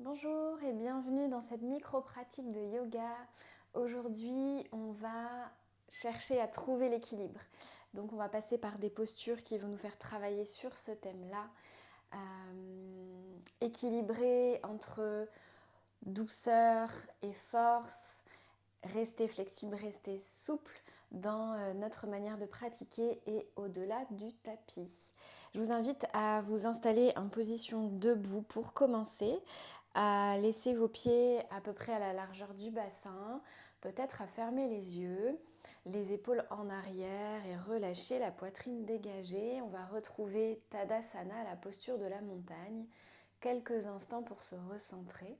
Bonjour et bienvenue dans cette micro-pratique de yoga. Aujourd'hui, on va chercher à trouver l'équilibre. Donc on va passer par des postures qui vont nous faire travailler sur ce thème-là. Équilibrer entre douceur et force, rester flexible, rester souple dans notre manière de pratiquer et au-delà du tapis. Je vous invite à vous installer en position debout pour commencer, à laisser vos pieds à peu près à la largeur du bassin, peut-être à fermer les yeux, les épaules en arrière et relâcher la poitrine dégagée. On va retrouver Tadasana, la posture de la montagne. Quelques instants pour se recentrer.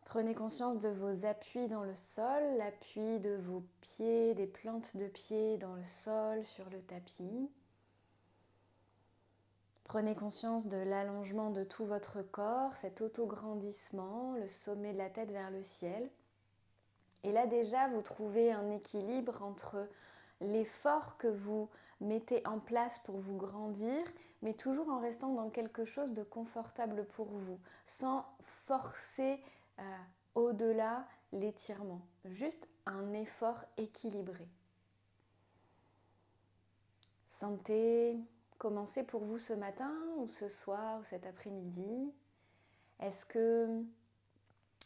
Prenez conscience de vos appuis dans le sol, l'appui de vos pieds, des plantes de pieds dans le sol, sur le tapis. Prenez conscience de l'allongement de tout votre corps, cet auto-grandissement, le sommet de la tête vers le ciel. Et là déjà, vous trouvez un équilibre entre l'effort que vous mettez en place pour vous grandir, mais toujours en restant dans quelque chose de confortable pour vous, sans forcer au-delà l'étirement. Juste un effort équilibré. Sentez commencer pour vous ce matin ou ce soir ou cet après-midi. Est-ce que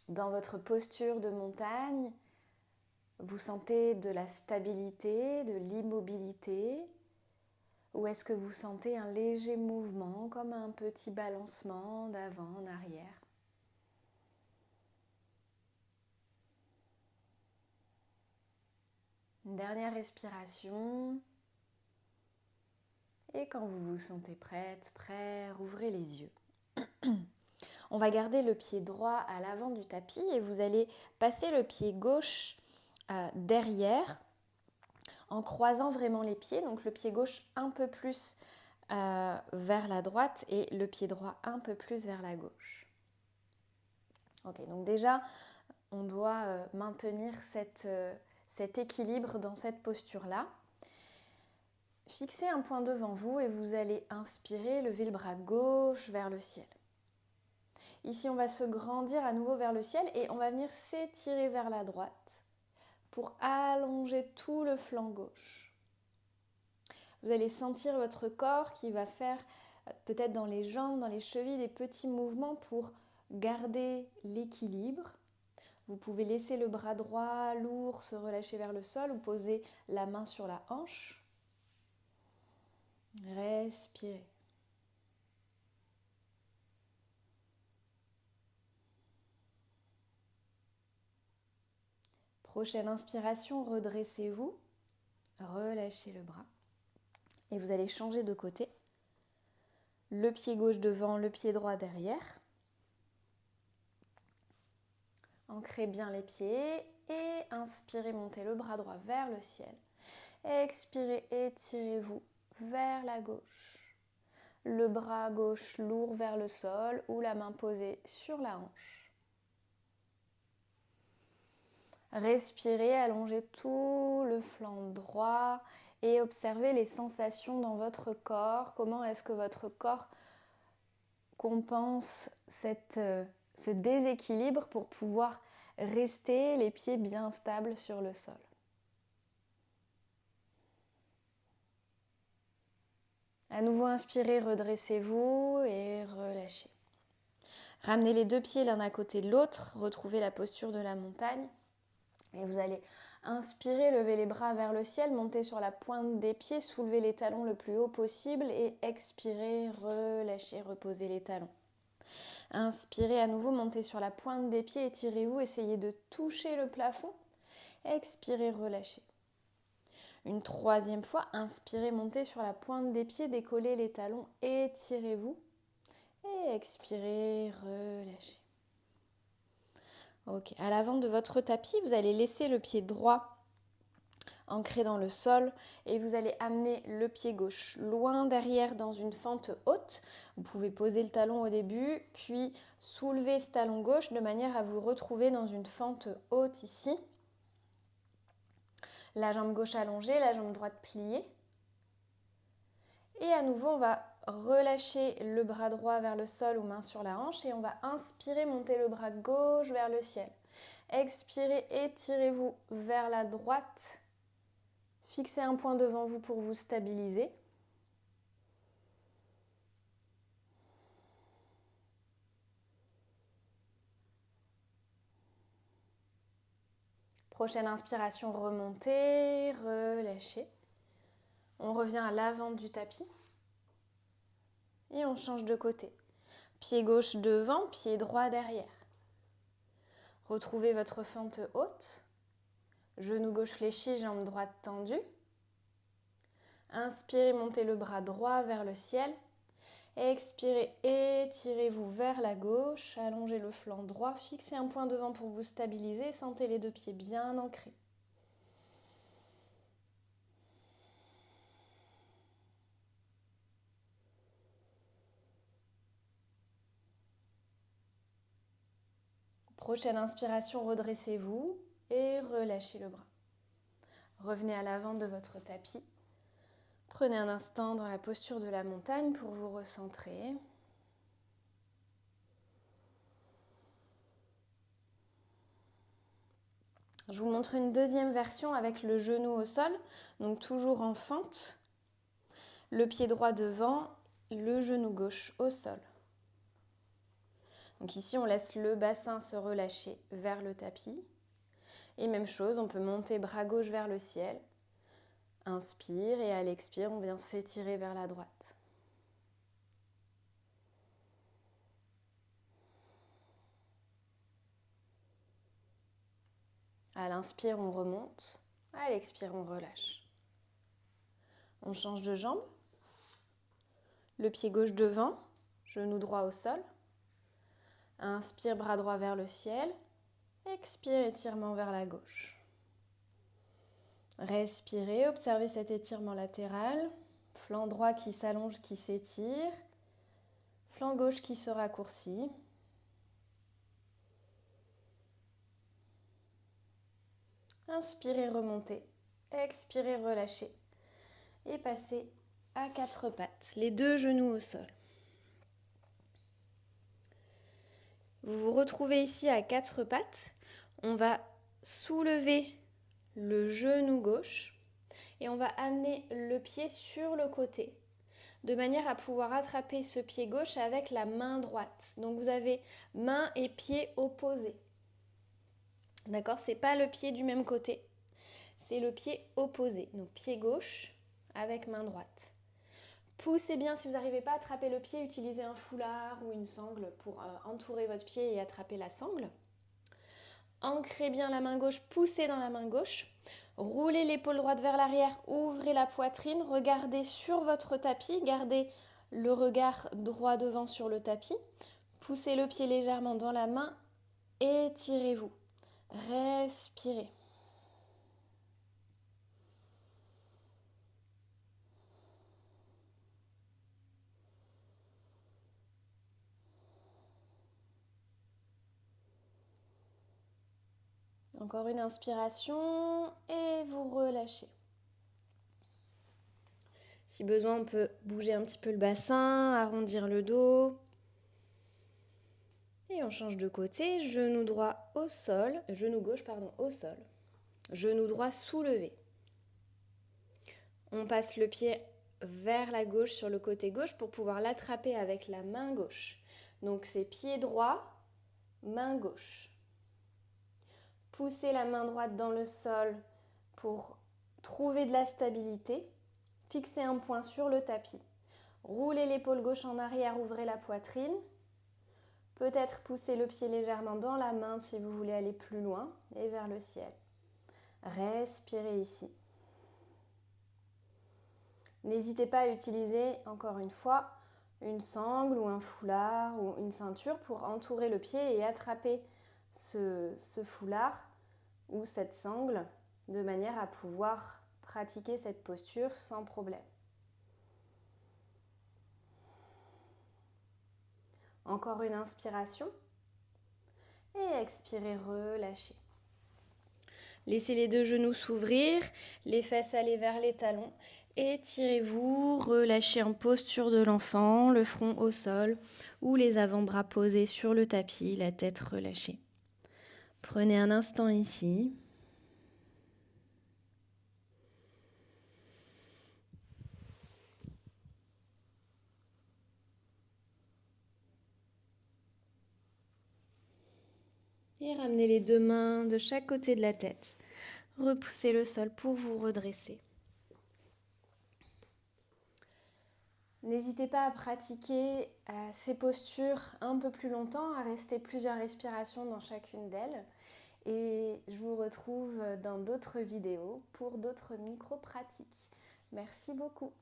dans votre posture de montagne, vous sentez de la stabilité, de l'immobilité, ou est-ce que vous sentez un léger mouvement, comme un petit balancement d'avant en arrière? Une dernière respiration. Et quand vous vous sentez prête, prêt, ouvrez les yeux. On va garder le pied droit à l'avant du tapis et vous allez passer le pied gauche derrière en croisant vraiment les pieds. Donc le pied gauche un peu plus vers la droite et le pied droit un peu plus vers la gauche. Ok, donc déjà, on doit maintenir cet équilibre dans cette posture-là. Fixez un point devant vous et vous allez inspirer, lever le bras gauche vers le ciel. Ici, on va se grandir à nouveau vers le ciel et on va venir s'étirer vers la droite pour allonger tout le flanc gauche. Vous allez sentir votre corps qui va faire peut-être dans les jambes, dans les chevilles, des petits mouvements pour garder l'équilibre. Vous pouvez laisser le bras droit lourd se relâcher vers le sol ou poser la main sur la hanche. Respirez. Prochaine inspiration, redressez-vous, relâchez le bras et vous allez changer de côté. Le pied gauche devant, le pied droit derrière. Ancrez bien les pieds et inspirez, montez le bras droit vers le ciel. Expirez, étirez-vous vers la gauche. Le bras gauche lourd vers le sol ou la main posée sur la hanche. Respirez, allongez tout le flanc droit et observez les sensations dans votre corps. Comment est-ce que votre corps compense ce déséquilibre pour pouvoir rester les pieds bien stables sur le sol. À nouveau, inspirez, redressez-vous et relâchez. Ramenez les deux pieds l'un à côté de l'autre, retrouvez la posture de la montagne. Et vous allez inspirer, lever les bras vers le ciel, monter sur la pointe des pieds, soulever les talons le plus haut possible et expirer, relâchez, reposez les talons. Inspirez à nouveau, montez sur la pointe des pieds, étirez-vous, essayez de toucher le plafond. Expirez, relâchez. Une troisième fois, inspirez, montez sur la pointe des pieds, décollez les talons, étirez-vous. Et expirez, relâchez. Ok, à l'avant de votre tapis, vous allez laisser le pied droit ancré dans le sol et vous allez amener le pied gauche loin derrière dans une fente haute. Vous pouvez poser le talon au début, puis soulever ce talon gauche de manière à vous retrouver dans une fente haute ici. La jambe gauche allongée, la jambe droite pliée. Et à nouveau, on va relâchez le bras droit vers le sol ou main sur la hanche et on va inspirer, monter le bras gauche vers le ciel. Expirez, étirez-vous vers la droite. Fixez un point devant vous pour vous stabiliser. Prochaine inspiration, remontez, relâchez. On revient à l'avant du tapis. Et on change de côté. Pied gauche devant, pied droit derrière. Retrouvez votre fente haute. Genou gauche fléchi, jambe droite tendue. Inspirez, montez le bras droit vers le ciel. Expirez, étirez-vous vers la gauche, allongez le flanc droit, fixez un point devant pour vous stabiliser, sentez les deux pieds bien ancrés. Prochaine inspiration, redressez-vous et relâchez le bras. Revenez à l'avant de votre tapis. Prenez un instant dans la posture de la montagne pour vous recentrer. Je vous montre une deuxième version avec le genou au sol, donc toujours en fente. Le pied droit devant, le genou gauche au sol. Donc ici, on laisse le bassin se relâcher vers le tapis. Et même chose, on peut monter bras gauche vers le ciel. Inspire et à l'expire, on vient s'étirer vers la droite. À l'inspire, on remonte. À l'expire, on relâche. On change de jambe. Le pied gauche devant, genou droit au sol. Inspire, bras droit vers le ciel. Expire, étirement vers la gauche. Respirez, observez cet étirement latéral. Flanc droit qui s'allonge, qui s'étire. Flanc gauche qui se raccourcit. Inspirez, remontez. Expirez, relâchez. Et passez à quatre pattes, les deux genoux au sol. Vous vous retrouvez ici à quatre pattes. On va soulever le genou gauche et on va amener le pied sur le côté de manière à pouvoir attraper ce pied gauche avec la main droite. Donc vous avez main et pied opposés. D'accord ? C'est pas le pied du même côté, c'est le pied opposé. Donc pied gauche avec main droite. Poussez bien, si vous n'arrivez pas à attraper le pied, utilisez un foulard ou une sangle pour entourer votre pied et attraper la sangle. Ancrez bien la main gauche, poussez dans la main gauche. Roulez l'épaule droite vers l'arrière, ouvrez la poitrine, regardez sur votre tapis, gardez le regard droit devant sur le tapis. Poussez le pied légèrement dans la main, étirez-vous. Respirez. Encore une inspiration et vous relâchez. Si besoin, on peut bouger un petit peu le bassin, arrondir le dos. Et on change de côté, genou droit au sol, genou gauche au sol. Genou droit soulevé. On passe le pied vers la gauche sur le côté gauche pour pouvoir l'attraper avec la main gauche. Donc c'est pied droit, main gauche. Poussez la main droite dans le sol pour trouver de la stabilité. Fixez un point sur le tapis. Roulez l'épaule gauche en arrière, ouvrez la poitrine. Peut-être poussez le pied légèrement dans la main si vous voulez aller plus loin et vers le ciel. Respirez ici. N'hésitez pas à utiliser, encore une fois, une sangle ou un foulard ou une ceinture pour entourer le pied et attraper ce foulard ou cette sangle de manière à pouvoir pratiquer cette posture sans problème. Encore une inspiration et expirez, relâchez. Laissez les deux genoux s'ouvrir, les fesses aller vers les talons Étirez-vous, relâchez en posture de l'enfant, le front au sol ou les avant-bras posés sur le tapis, la tête relâchée. Prenez un instant ici. Et ramenez les deux mains de chaque côté de la tête. Repoussez le sol pour vous redresser. N'hésitez pas à pratiquer ces postures un peu plus longtemps, à rester plusieurs respirations dans chacune d'elles. Et je vous retrouve dans d'autres vidéos pour d'autres micro-pratiques. Merci beaucoup.